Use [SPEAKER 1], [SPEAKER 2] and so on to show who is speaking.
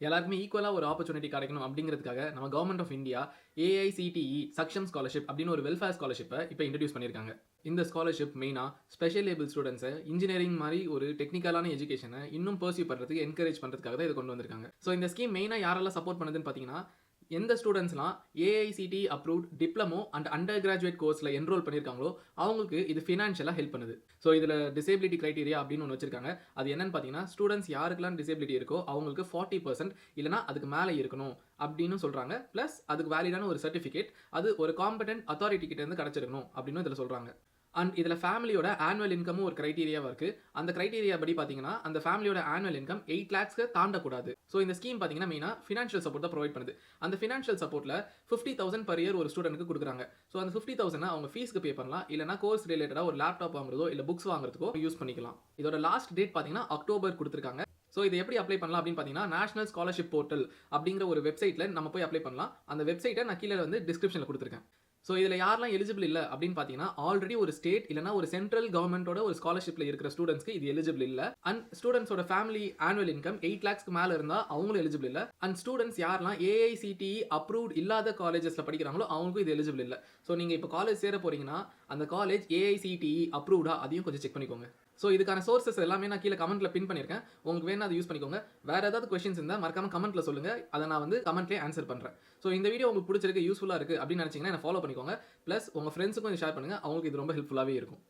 [SPEAKER 1] எல்லாருக்குமே ஈக்குவலா ஒரு ஆப்பர்ச்சுனிட்டி கிடைக்கணும் அப்படிங்கிறதுக்காக நம்ம government of India AICTE Saksham scholarship அப்படின்னு ஒரு வெல்ஃபேர் ஸ்காலர்ஷிப்பை இப்போ இன்ட்ரடியூஸ் பண்ணியிருக்காங்க. இந்த ஸ்காலர்ஷிப் மெயினாக ஸ்பெஷல் ஏபிள் ஸ்டூடெண்ட்ஸை இன்ஜினியரிங் மாதிரி ஒரு டெக்னிக்கலான எஜுகேஷனை இன்னும் பர்சியூ பண்ணுறதுக்கு என்கரேஜ் பண்ணுறதுக்காக தான் இதை கொண்டு வந்திருக்காங்க. ஸோ இந்த ஸ்கீம் மெயினாக யாரெல்லாம் சப்போர்ட் பண்ணுதுன்னு பார்த்தீங்கன்னா, எந்த ஸ்டூடெண்ட்ஸ்லாம் AICTE approved diploma and undergraduate கோர்ஸில் என்ரோல் பண்ணியிருக்காங்களோ அவங்களுக்கு இது ஃபினான்ஷியலாக ஹெல்ப் பண்ணுது. ஸோ இதில் டிசேபிலிட்டி கிரைட்டீரியா அப்படின்னு ஒன்று வச்சிருக்காங்க. அது என்னன்னு பார்த்தீங்கன்னா, ஸ்டூடெண்ட்ஸ் யாருக்கெல்லாம் டிசேபிலிட்டி இருக்கோ அவங்களுக்கு 40% இல்லைனா அதுக்கு மேலே இருக்கணும் அப்படின்னு சொல்கிறாங்க. ப்ளஸ் அதுக்கு வேலிடான ஒரு சர்டிஃபிகேட் அது ஒரு காம்படென்ட் அத்தாரிட்டி கிட்ட இருந்து கிடச்சிருக்கணும் அப்படின்னு இதில் சொல்கிறாங்க. அண்ட் இதில் ஃபேமிலியோட ஆனுவல் இன்கமும் ஒரு கிரைட்டீரியாவாக இருக்குது. அந்த கிரைட்டீரியா படி பார்த்தீங்கன்னா, அந்த ஃபேமிலியோட ஆனுவல் இன்கம் 8 lakhs தாண்டக்கூடாது. ஸோ இந்த ஸ்கீம் பார்த்தீங்கன்னா மெயினாக ஃபினான்ஷியல் சப்போர்ட் தான் ப்ரொவைட் பண்ணுது. அந்த ஃபினான்ஷியல் சப்போர்ட்டில் 50,000 per year ஒரு ஸ்டூடெண்ட்டுக்கு கொடுக்குறாங்க. ஸோ அந்த 50,000 அவங்க ஃபீஸ்க்கு பே பண்ணலாம், இல்லைனா கோர்ஸ் ரிலேட்டடாக ஒரு லேப்டாப் வாங்குறதோ இல்லை புக்ஸ் வாங்குறதுக்கோ யூஸ் பண்ணிக்கலாம். இதோட லாஸ்ட் டேட் பார்த்தீங்கன்னா அக்டோபர் கொடுத்துருக்காங்க. ஸோ இதை எப்படி அப்ளை பண்ணலாம் அப்படின்னு பார்த்தீங்கன்னா, நேஷனல் ஸ்காலர்ஷிப் போர்ட்டல் அப்படிங்கிற ஒரு வெப்சைட்டில் நம்ம போய் அப்ளை பண்ணலாம். அந்த வெப்சைட்டை நான் கீழே வந்து டிஸ்கிரிப்ஷனில் கொடுத்துருக்கேன். ஸோ இதில் யாரெல்லாம் எலிஜிபிள் இல்லை அப்படின்னு பார்த்தீங்கன்னா, ஆல்ரெடி ஒரு ஸ்டேட் இல்லைனா ஒரு சென்ட்ரல் கவர்மெண்ட்டோட ஒரு ஸ்காலர்ஷிப்பில் இருக்கிற ஸ்டூடெண்ட்ஸ்க்கு இது எலிஜிபிள் இல்லை. அண்ட் ஸ்டூடெண்ட்ஸோட ஃபேமிலி ஆனுவல் இன்கம் 8 lakhsக்கு மேலே இருந்தால் அவங்களும் எலிஜிபிள் இல்லை. அண்ட் ஸ்டூடெண்ட்ஸ் யாரெல்லாம் ஏஐசிடிஇ அப்ரூவ்ட் இல்லாத காலேஜஸில் படிக்கிறாங்களோ அவங்களுக்கும் இது எலிஜிபிள் இல்லை. ஸோ நீங்கள் இப்போ காலேஜ் சேர போறீங்கன்னா அந்த காலேஜ் ஏஐசிடிஇ அப்ரூவ்டா அதையும் கொஞ்சம் செக் பண்ணிக்கோங்க. ஸோ இதுக்கான சோர்சஸ் எல்லாமே நான் கீழே கமெண்ட்ல பின் பண்ணியிருக்கேன். உங்களுக்கு வேணா அதை யூஸ் பண்ணிக்கோங்க. வேற ஏதாவது கொஸ்டின்ஸ் இருந்தால் மறக்காம கமெண்ட்ல சொல்லுங்க. அதை நான் வந்து கமெண்ட்லேயே ஆன்சர் பண்ணுறேன். ஸோ இந்த வீடியோ உங்களுக்கு பிடிச்சிருக்கு, யூஸ்ஃபுல்லாக இருக்குது அப்படின்னு நினச்சிங்கன்னா என்ன ஃபாலோ பண்ணிக்கோங்க. ப்ளஸ் உங்கள் ஃப்ரெண்ட்ஸுக்கும் ஷேர் பண்ணுங்கள். அவங்களுக்கு இது ரொம்ப ஹெல்ப்ஃபுல்லாகவே இருக்கும்.